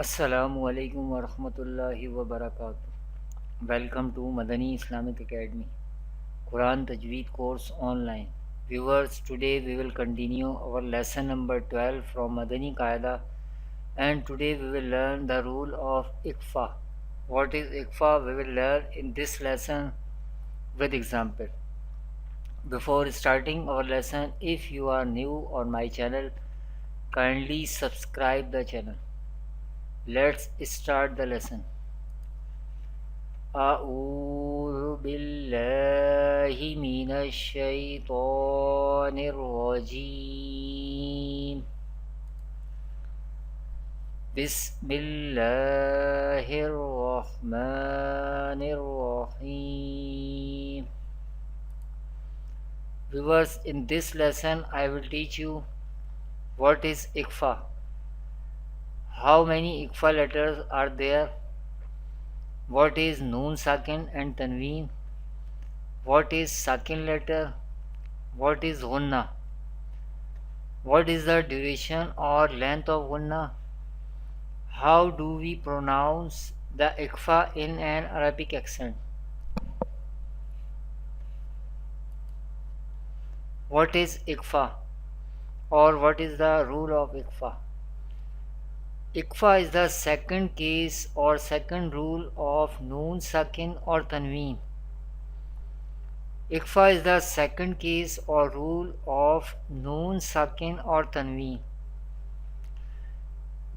Assalamu alaikum wa rahmatullahi wa barakatuh. Welcome to Madani Islamic Academy, Quran Tajweed course online. Viewers, today we will continue our lesson number 12 from Madani Qaida, and today we will learn the rule of Iqfa. What is Iqfa? We will learn in this lesson with example. Before starting our lesson, if you are new on my channel, kindly subscribe the channel. Let's start the lesson. أعوذ بالله من الشيطان الرجيم بسم الله الرحمن الرحيم. Viewers, in this lesson I will teach you what is Iqfa, how many Iqfa letters are there, what is Noon Sakin and Tanween, what is Sakin letter, what is Ghunna, what is the duration or length of Ghunna, how do we pronounce the Iqfa in an Arabic accent, what is Iqfa or what is the rule of Iqfa. Iqfa is the second case or second rule of Noon Sakin or Tanween. Iqfa is the second case or rule of Noon Sakin or Tanween.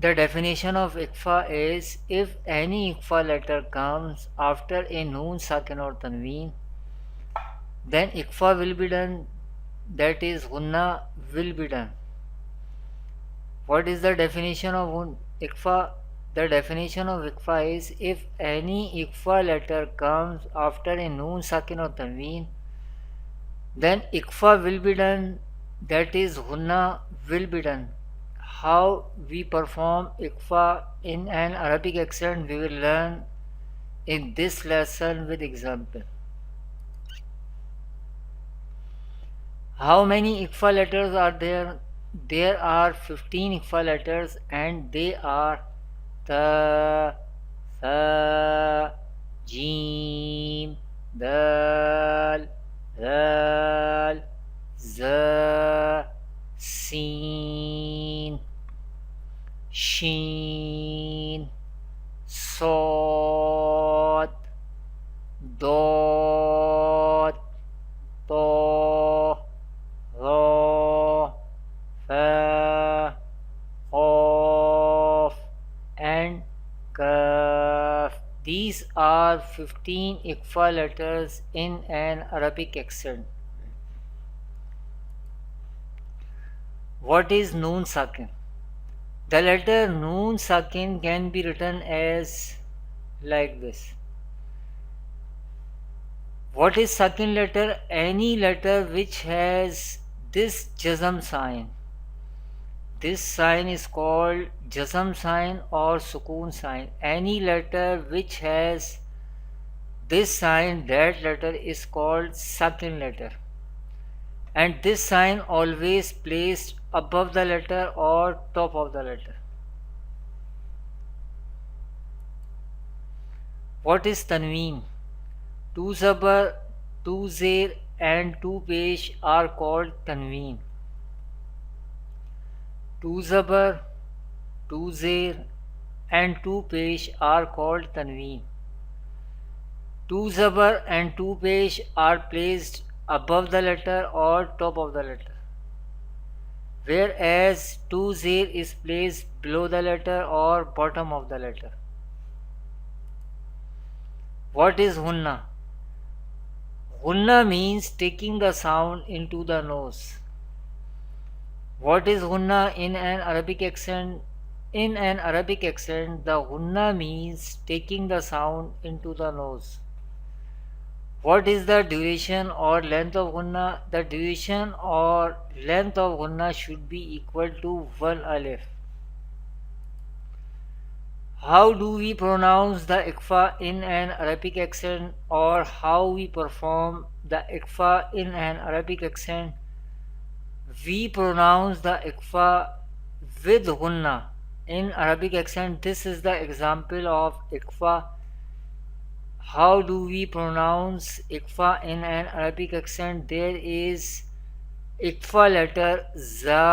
The definition of Iqfa is if any Iqfa letter comes after a Noon Sakin or Tanween, then Iqfa will be done, that is Ghunna will be done. What is the definition of Iqfa? The definition of Iqfa is if any Iqfa letter comes after a Noon Sakin or Tanween, then Iqfa will be done, that is Ghunna will be done. How we perform Iqfa in an Arabic accent we will learn in this lesson with example. How many Iqfa letters are there? There are 15 Iqfa letters and they are Ta, Tha, Jim, Dal, Dal, Za, Sin, Shin, Sod, Dot, To, Ra, Fa, Qaf and Kaf. These are 15 Iqfa letters in an Arabic accent. What is Noon Sakin? The letter Noon Sakin can be written as like this. What is Sakin letter? Any letter which has this Jazm sign. This sign is called Jazm sign or Sukoon sign. Any letter which has this sign, that letter is called Sakin letter. And this sign always placed above the letter or top of the letter. What is Tanween? Two Zabar, two Zer and two Pesh are called Tanween. Two Zabar, two Zer and two Pesh are called Tanween. Two Zabar and two Pesh are placed above the letter or top of the letter, whereas two Zer is placed below the letter or bottom of the letter. What is Hunna? Hunna means taking the sound into the nose. What is Hunna in an Arabic accent? In an Arabic accent, the Hunna means taking the sound into the nose. What is the duration or length of Hunna? The duration or length of Hunna should be equal to 1 alif. How do we pronounce the Iqfa in an Arabic accent, or how we perform the Iqfa in an Arabic accent? We pronounce the Iqfa with Ghunna in Arabic accent. This is the example of ikfa. How do we pronounce ikfa in an Arabic accent? There is ikfa letter za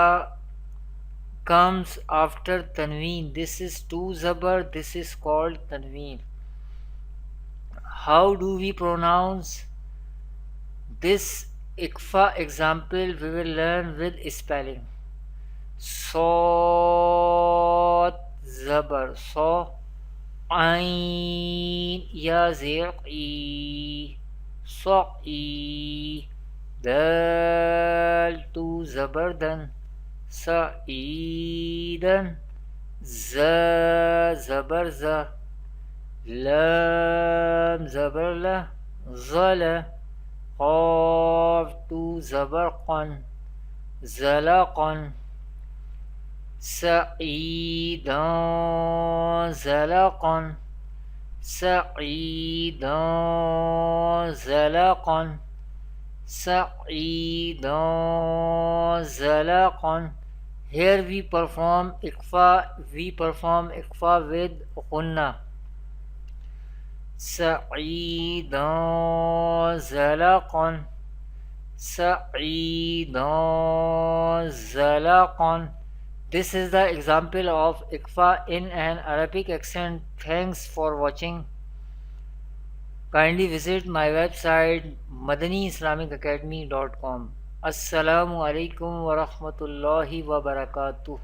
comes after tanween. This is two zabar. This is called tanween. How do we pronounce this ikfa example? We will learn with spelling. صاد زبر صا عين يا زير إي صعي دال تو زبردن سعيدا زا زبر زا لام زبر لا ظلا قاف تو زبرقا زلقا سعيدا زلقا سعيدا زلقا سعيدا زلقا. Here we perform ikfa with ghunna. سعيدا زلقا سعيدا زلقا. This is the example of ikfa in an Arabic accent. Thanks for watching. Kindly visit my website madaniislamicacademy.com. Assalamu alaikum wa rahmatullahi wa barakatuh.